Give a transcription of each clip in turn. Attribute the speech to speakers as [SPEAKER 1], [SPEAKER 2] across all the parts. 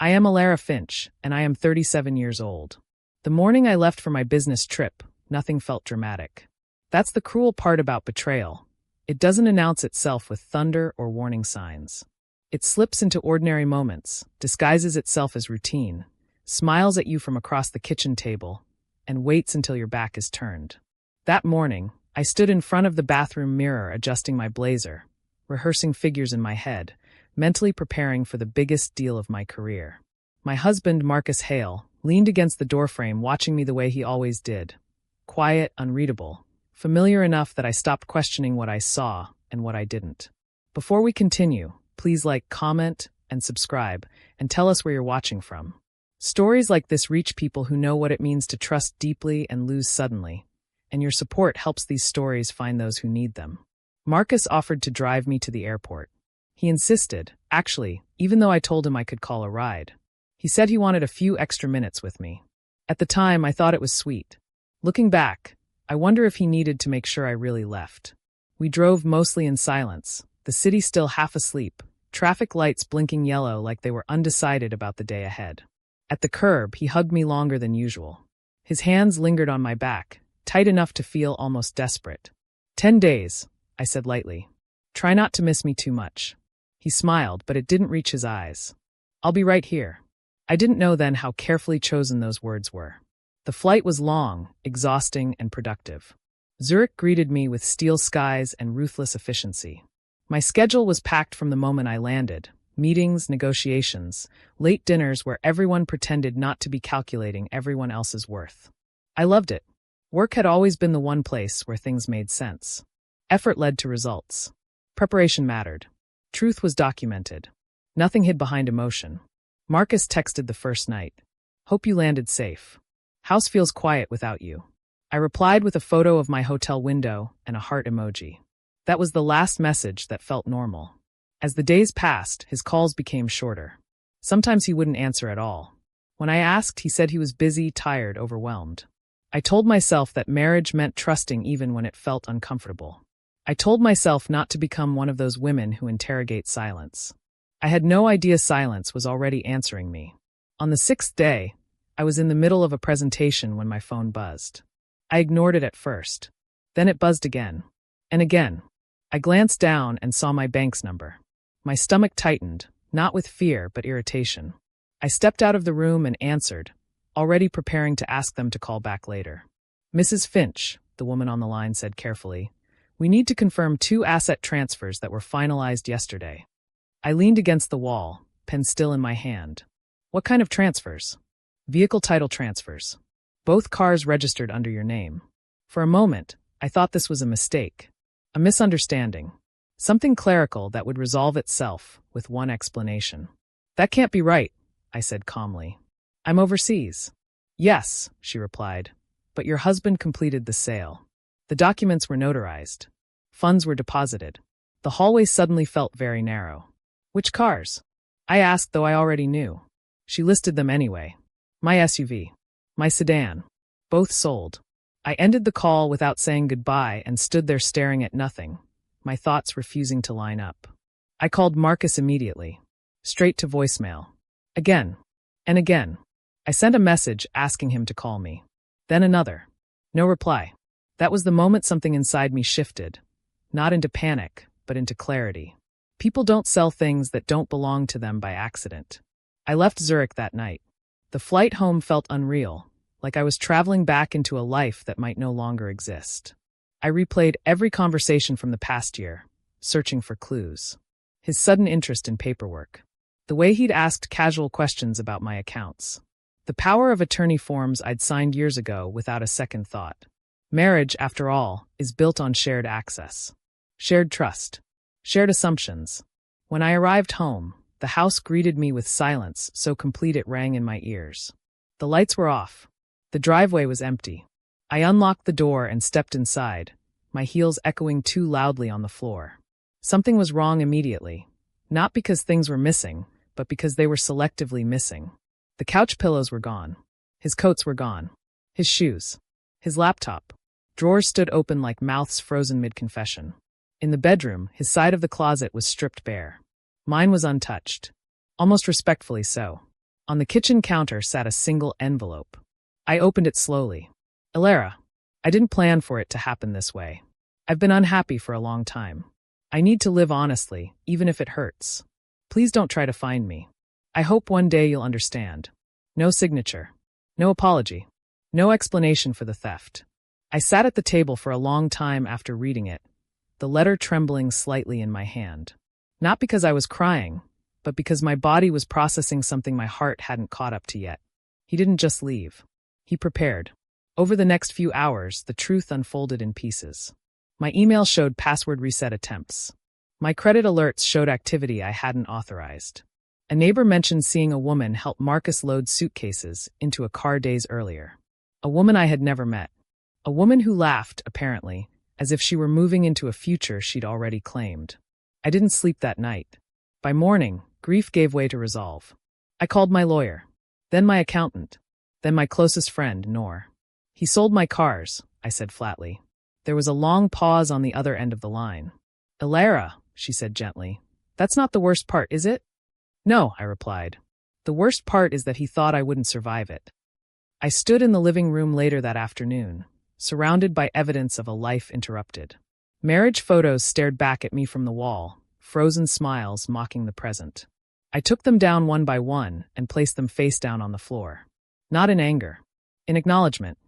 [SPEAKER 1] I am Alara Finch, and I am 37 years old. The morning I left for my business trip, nothing felt dramatic. That's the cruel part about betrayal. It doesn't announce itself with thunder or warning signs. It slips into ordinary moments, disguises itself as routine, smiles at you from across the kitchen table, and waits until your back is turned. That morning, I stood in front of the bathroom mirror adjusting my blazer, rehearsing figures in my head, mentally preparing for the biggest deal of my career. My husband, Marcus Hale, leaned against the doorframe watching me the way he always did. Quiet, unreadable, familiar enough that I stopped questioning what I saw and what I didn't. Before we continue, please like, comment, and subscribe, and tell us where you're watching from. Stories like this reach people who know what it means to trust deeply and lose suddenly, and your support helps these stories find those who need them. Marcus offered to drive me to the airport. He insisted, actually, even though I told him I could call a ride. He said he wanted a few extra minutes with me. At the time, I thought it was sweet. Looking back, I wonder if he needed to make sure I really left. We drove mostly in silence, the city still half asleep, traffic lights blinking yellow like they were undecided about the day ahead. At the curb, he hugged me longer than usual. His hands lingered on my back, tight enough to feel almost desperate. 10 days, I said lightly. Try not to miss me too much. He smiled, but it didn't reach his eyes. I'll be right here. I didn't know then how carefully chosen those words were. The flight was long, exhausting, and productive. Zurich greeted me with steel skies and ruthless efficiency. My schedule was packed from the moment I landed. Meetings, negotiations, late dinners where everyone pretended not to be calculating everyone else's worth. I loved it. Work had always been the one place where things made sense. Effort led to results. Preparation mattered. Truth was documented. Nothing hid behind emotion. Marcus texted the first night. Hope you landed safe. House feels quiet without you. I replied with a photo of my hotel window and a heart emoji. That was the last message that felt normal. As the days passed, his calls became shorter. Sometimes he wouldn't answer at all. When I asked, he said he was busy, tired, overwhelmed. I told myself that marriage meant trusting even when it felt uncomfortable. I told myself not to become one of those women who interrogate silence. I had no idea silence was already answering me. On the 6th day, I was in the middle of a presentation when my phone buzzed. I ignored it at first. Then it buzzed again. And again. I glanced down and saw my bank's number. My stomach tightened, not with fear but irritation. I stepped out of the room and answered, already preparing to ask them to call back later. Mrs. Finch, the woman on the line said carefully, we need to confirm 2 asset transfers that were finalized yesterday. I leaned against the wall, pen still in my hand. What kind of transfers? Vehicle title transfers. Both cars registered under your name. For a moment, I thought this was a mistake. A misunderstanding. Something clerical that would resolve itself with one explanation. That can't be right, I said calmly. I'm overseas. Yes, she replied, but your husband completed the sale. The documents were notarized. Funds were deposited. The hallway suddenly felt very narrow. Which cars? I asked, though I already knew. She listed them anyway. My SUV. My sedan. Both sold. I ended the call without saying goodbye and stood there staring at nothing, my thoughts refusing to line up. I called Marcus immediately. Straight to voicemail. Again. And again. I sent a message asking him to call me. Then another. No reply. That was the moment something inside me shifted. Not into panic, but into clarity. People don't sell things that don't belong to them by accident. I left Zurich that night. The flight home felt unreal, like I was traveling back into a life that might no longer exist. I replayed every conversation from the past year, searching for clues. His sudden interest in paperwork. The way he'd asked casual questions about my accounts. The power of attorney forms I'd signed years ago without a second thought. Marriage, after all, is built on shared access. Shared trust. Shared assumptions. When I arrived home, the house greeted me with silence so complete it rang in my ears. The lights were off. The driveway was empty. I unlocked the door and stepped inside, my heels echoing too loudly on the floor. Something was wrong immediately. Not because things were missing, but because they were selectively missing. The couch pillows were gone. His coats were gone. His shoes. His laptop. Drawers stood open like mouths frozen mid-confession. In the bedroom, his side of the closet was stripped bare. Mine was untouched. Almost respectfully so. On the kitchen counter sat a single envelope. I opened it slowly. Elara, I didn't plan for it to happen this way. I've been unhappy for a long time. I need to live honestly, even if it hurts. Please don't try to find me. I hope one day you'll understand. No signature. No apology. No explanation for the theft. I sat at the table for a long time after reading it, the letter trembling slightly in my hand. Not because I was crying, but because my body was processing something my heart hadn't caught up to yet. He didn't just leave. He prepared. Over the next few hours, the truth unfolded in pieces. My email showed password reset attempts. My credit alerts showed activity I hadn't authorized. A neighbor mentioned seeing a woman help Marcus load suitcases into a car days earlier. A woman I had never met. A woman who laughed, apparently, as if she were moving into a future she'd already claimed. I didn't sleep that night. By morning, grief gave way to resolve. I called my lawyer, then my accountant, then my closest friend, Noor. He sold my cars, I said flatly. There was a long pause on the other end of the line. Elara, she said gently, that's not the worst part, is it? No, I replied. The worst part is that he thought I wouldn't survive it. I stood in the living room later that afternoon, surrounded by evidence of a life interrupted. Marriage photos stared back at me from the wall, frozen smiles mocking the present. I took them down one by one and placed them face down on the floor. Not in anger. In acknowledgement.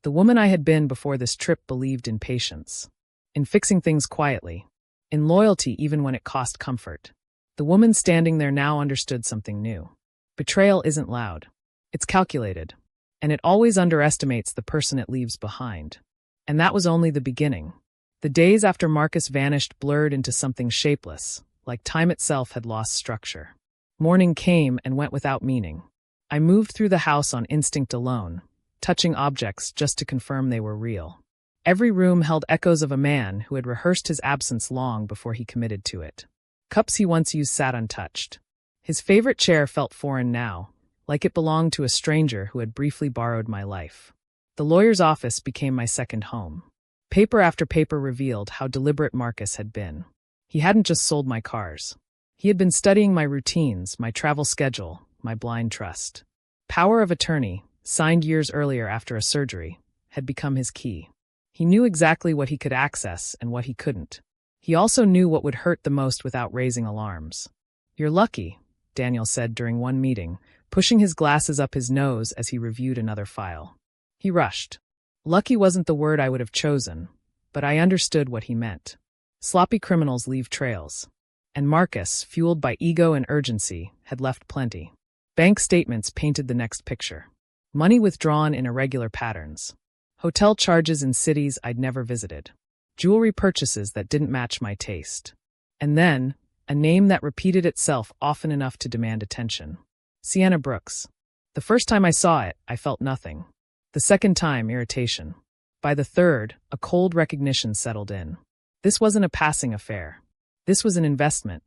[SPEAKER 1] The woman I had been before this trip believed in patience. In fixing things quietly. In loyalty even when it cost comfort. The woman standing there now understood something new. Betrayal isn't loud. It's calculated. And it always underestimates the person it leaves behind. And that was only the beginning. The days after Marcus vanished blurred into something shapeless, like time itself had lost structure. Morning came and went without meaning. I moved through the house on instinct alone, touching objects just to confirm they were real. Every room held echoes of a man who had rehearsed his absence long before he committed to it. Cups he once used sat untouched. His favorite chair felt foreign now, like it belonged to a stranger who had briefly borrowed my life. The lawyer's office became my second home. Paper after paper revealed how deliberate Marcus had been. He hadn't just sold my cars. He had been studying my routines, my travel schedule, my blind trust. Power of attorney, signed years earlier after a surgery, had become his key. He knew exactly what he could access and what he couldn't. He also knew what would hurt the most without raising alarms. You're lucky, Daniel said during one meeting, pushing his glasses up his nose as he reviewed another file. He rushed. Lucky wasn't the word I would have chosen, but I understood what he meant. Sloppy criminals leave trails. And Marcus, fueled by ego and urgency, had left plenty. Bank statements painted the next picture. Money withdrawn in irregular patterns. Hotel charges in cities I'd never visited. Jewelry purchases that didn't match my taste. And then, a name that repeated itself often enough to demand attention. Sienna Brooks. The first time I saw it, I felt nothing. The second time, irritation. By the third, a cold recognition settled in. This wasn't a passing affair. This was an investment.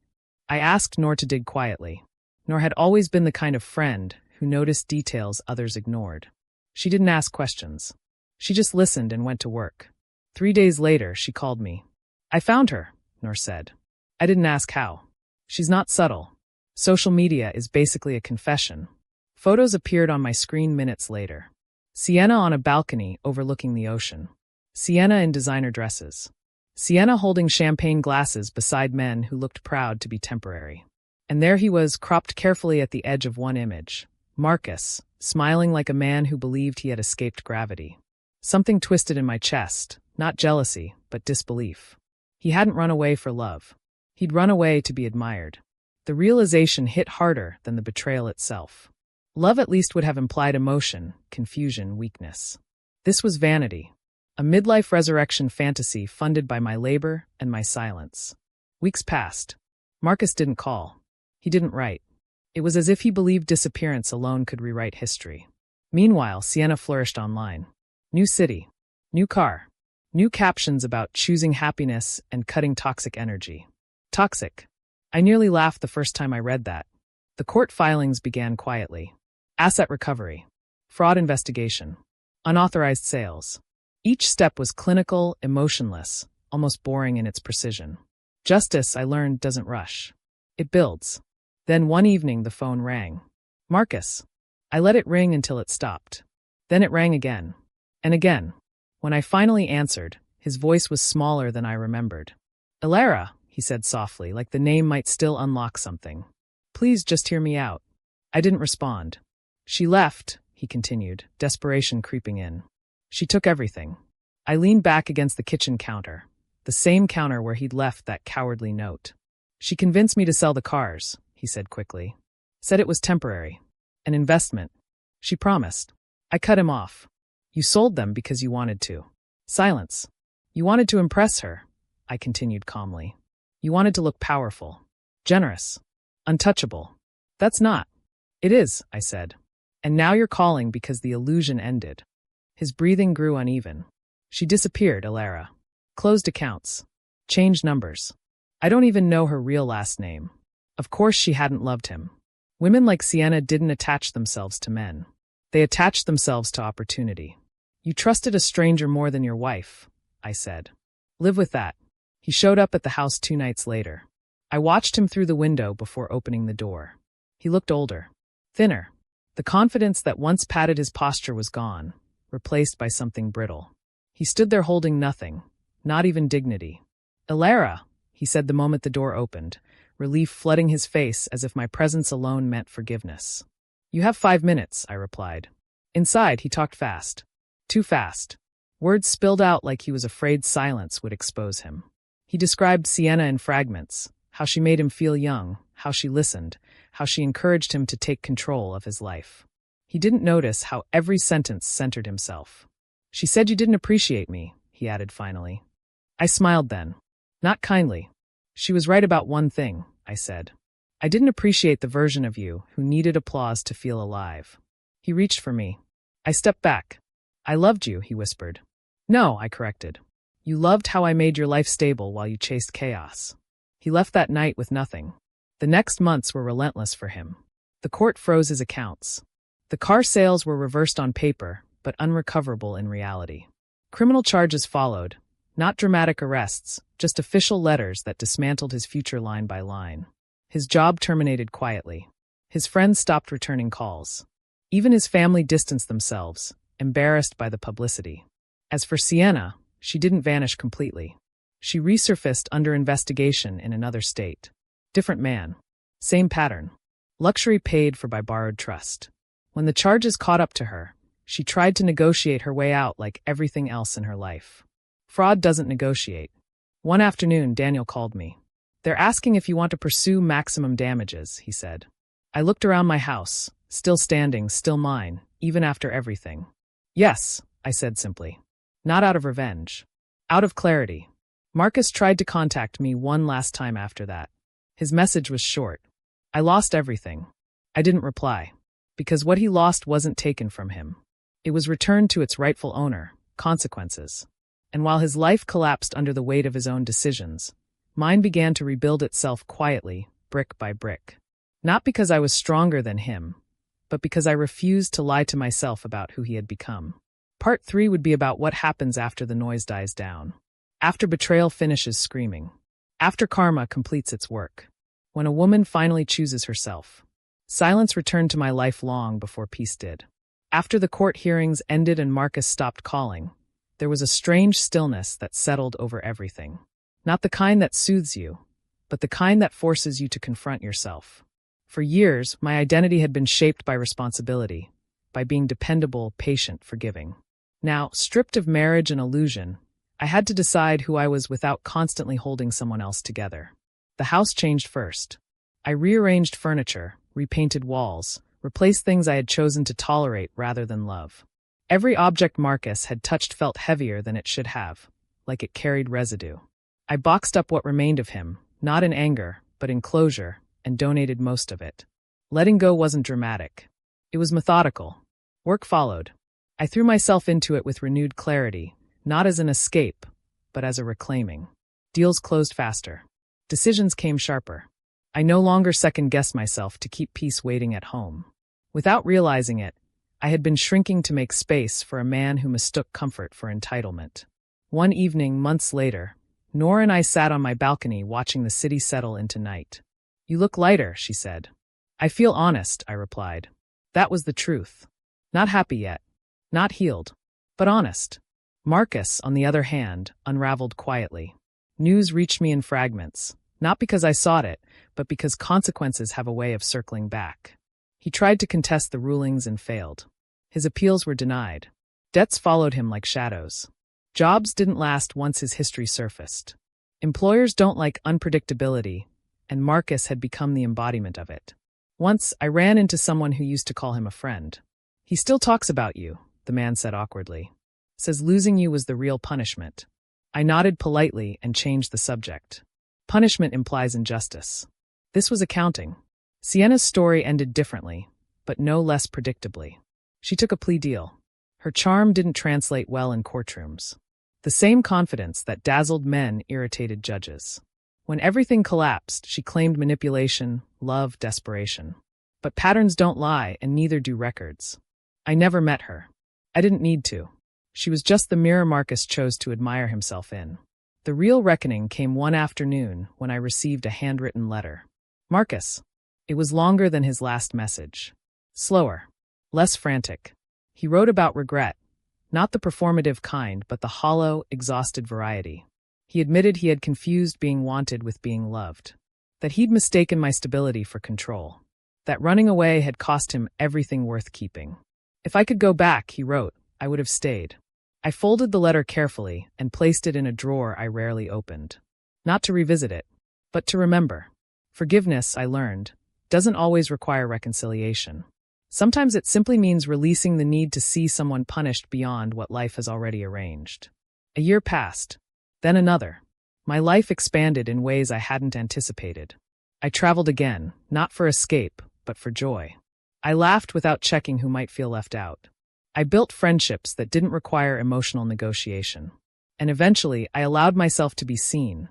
[SPEAKER 1] I asked Noor to dig quietly. Noor had always been the kind of friend who noticed details others ignored. She didn't ask questions. She just listened and went to work. 3 days later, she called me. I found her, Noor said. I didn't ask how. She's not subtle. Social media is basically a confession. Photos appeared on my screen minutes later. Sienna on a balcony overlooking the ocean. Sienna in designer dresses. Sienna holding champagne glasses beside men who looked proud to be temporary. And there he was, cropped carefully at the edge of one image. Marcus, smiling like a man who believed he had escaped gravity. Something twisted in my chest, not jealousy, but disbelief. He hadn't run away for love. He'd run away to be admired. The realization hit harder than the betrayal itself. Love at least would have implied emotion, confusion, weakness. This was vanity. A midlife resurrection fantasy funded by my labor and my silence. Weeks passed. Marcus didn't call. He didn't write. It was as if he believed disappearance alone could rewrite history. Meanwhile, Sienna flourished online. New city. New car. New captions about choosing happiness and cutting toxic energy. Toxic. I nearly laughed the first time I read that. The court filings began quietly. Asset recovery. Fraud investigation. Unauthorized sales. Each step was clinical, emotionless, almost boring in its precision. Justice, I learned, doesn't rush. It builds. Then one evening the phone rang. Marcus. I let it ring until it stopped. Then it rang again. And again. When I finally answered, his voice was smaller than I remembered. "Elara," he said softly, like the name might still unlock something. "Please just hear me out." I didn't respond. "She left," he continued, desperation creeping in. "She took everything." I leaned back against the kitchen counter, the same counter where he'd left that cowardly note. "She convinced me to sell the cars," he said quickly. "Said it was temporary. An investment. She promised." I cut him off. "You sold them because you wanted to." Silence. "You wanted to impress her," I continued calmly. "You wanted to look powerful, generous, untouchable." "That's not." "It is," I said. "And now you're calling because the illusion ended." His breathing grew uneven. "She disappeared, Elara. Closed accounts. Changed numbers. I don't even know her real last name. Of course she hadn't loved him. Women like Sienna didn't attach themselves to men. They attached themselves to opportunity." "You trusted a stranger more than your wife," I said. "Live with that." He showed up at the house 2 nights later. I watched him through the window before opening the door. He looked older, thinner. The confidence that once padded his posture was gone, replaced by something brittle. He stood there holding nothing, not even dignity. "Elara," he said the moment the door opened, relief flooding his face as if my presence alone meant forgiveness. "You have 5 minutes," I replied. Inside, he talked fast. Too fast. Words spilled out like he was afraid silence would expose him. He described Sienna in fragments, how she made him feel young, how she listened, how she encouraged him to take control of his life. He didn't notice how every sentence centered himself. "She said you didn't appreciate me," he added finally. I smiled then. Not kindly. "She was right about one thing," I said. "I didn't appreciate the version of you who needed applause to feel alive." He reached for me. I stepped back. "I loved you," he whispered. "No," I corrected. "You loved how I made your life stable while you chased chaos." He left that night with nothing. The next months were relentless for him. The court froze his accounts. The car sales were reversed on paper, but unrecoverable in reality. Criminal charges followed, not dramatic arrests, just official letters that dismantled his future line by line. His job terminated quietly. His friends stopped returning calls. Even his family distanced themselves, embarrassed by the publicity. As for Sienna, she didn't vanish completely. She resurfaced under investigation in another state. Different man. Same pattern. Luxury paid for by borrowed trust. When the charges caught up to her, she tried to negotiate her way out like everything else in her life. Fraud doesn't negotiate. One afternoon, Daniel called me. "They're asking if you want to pursue maximum damages," he said. I looked around my house, still standing, still mine, even after everything. "Yes," I said simply. Not out of revenge. Out of clarity. Marcus tried to contact me one last time after that. His message was short. I lost everything. I didn't reply. Because what he lost wasn't taken from him. It was returned to its rightful owner, consequences. And while his life collapsed under the weight of his own decisions, mine began to rebuild itself quietly, brick by brick. Not because I was stronger than him, but because I refused to lie to myself about who he had become. Part 3 would be about what happens after the noise dies down. After betrayal finishes screaming. After karma completes its work. When a woman finally chooses herself. Silence returned to my life long before peace did. After the court hearings ended and Marcus stopped calling, there was a strange stillness that settled over everything. Not the kind that soothes you, but the kind that forces you to confront yourself. For years, my identity had been shaped by responsibility, by being dependable, patient, forgiving. Now, stripped of marriage and illusion, I had to decide who I was without constantly holding someone else together. The house changed first. I rearranged furniture, repainted walls, replaced things I had chosen to tolerate rather than love. Every object Marcus had touched felt heavier than it should have, like it carried residue. I boxed up what remained of him, not in anger, but in closure, and donated most of it. Letting go wasn't dramatic. It was methodical. Work followed. I threw myself into it with renewed clarity, not as an escape, but as a reclaiming. Deals closed faster. Decisions came sharper. I no longer second-guessed myself to keep peace waiting at home. Without realizing it, I had been shrinking to make space for a man who mistook comfort for entitlement. One evening, months later, Nora and I sat on my balcony watching the city settle into night. "You look lighter," she said. "I feel honest," I replied. That was the truth. Not happy yet. Not healed. But honest. Marcus, on the other hand, unraveled quietly. News reached me in fragments, not because I sought it, but because consequences have a way of circling back. He tried to contest the rulings and failed. His appeals were denied. Debts followed him like shadows. Jobs didn't last once his history surfaced. Employers don't like unpredictability, and Marcus had become the embodiment of it. Once, I ran into someone who used to call him a friend. "He still talks about you," the man said awkwardly. "Says losing you was the real punishment." I nodded politely and changed the subject. Punishment implies injustice. This was accounting. Sienna's story ended differently, but no less predictably. She took a plea deal. Her charm didn't translate well in courtrooms. The same confidence that dazzled men irritated judges. When everything collapsed, she claimed manipulation, love, desperation. But patterns don't lie, and neither do records. I never met her. I didn't need to. She was just the mirror Marcus chose to admire himself in. The real reckoning came one afternoon when I received a handwritten letter. Marcus. It was longer than his last message. Slower. Less frantic. He wrote about regret. Not the performative kind, but the hollow, exhausted variety. He admitted he had confused being wanted with being loved. That he'd mistaken my stability for control. That running away had cost him everything worth keeping. If I could go back, he wrote, I would have stayed. I folded the letter carefully and placed it in a drawer I rarely opened. Not to revisit it, but to remember. Forgiveness, I learned, doesn't always require reconciliation. Sometimes it simply means releasing the need to see someone punished beyond what life has already arranged. A year passed. Then another. My life expanded in ways I hadn't anticipated. I traveled again, not for escape, but for joy. I laughed without checking who might feel left out. I built friendships that didn't require emotional negotiation. And eventually, I allowed myself to be seen.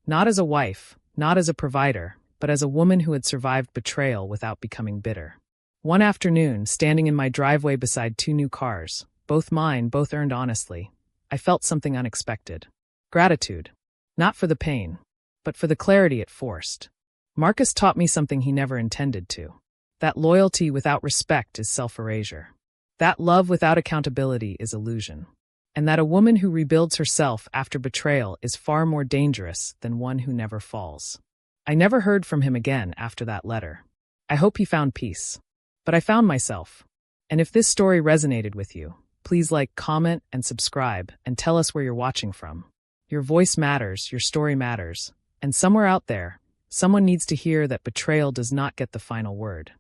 [SPEAKER 1] Not as a wife, not as a provider, but as a woman who had survived betrayal without becoming bitter. One afternoon, standing in my driveway beside two new cars, both mine, both earned honestly, I felt something unexpected. Gratitude. Not for the pain, but for the clarity it forced. Marcus taught me something he never intended to. That loyalty without respect is self-erasure. That love without accountability is illusion. And that a woman who rebuilds herself after betrayal is far more dangerous than one who never falls. I never heard from him again after that letter. I hope he found peace. But I found myself. And if this story resonated with you, please like, comment, and subscribe, and tell us where you're watching from. Your voice matters, your story matters, and somewhere out there, someone needs to hear that betrayal does not get the final word.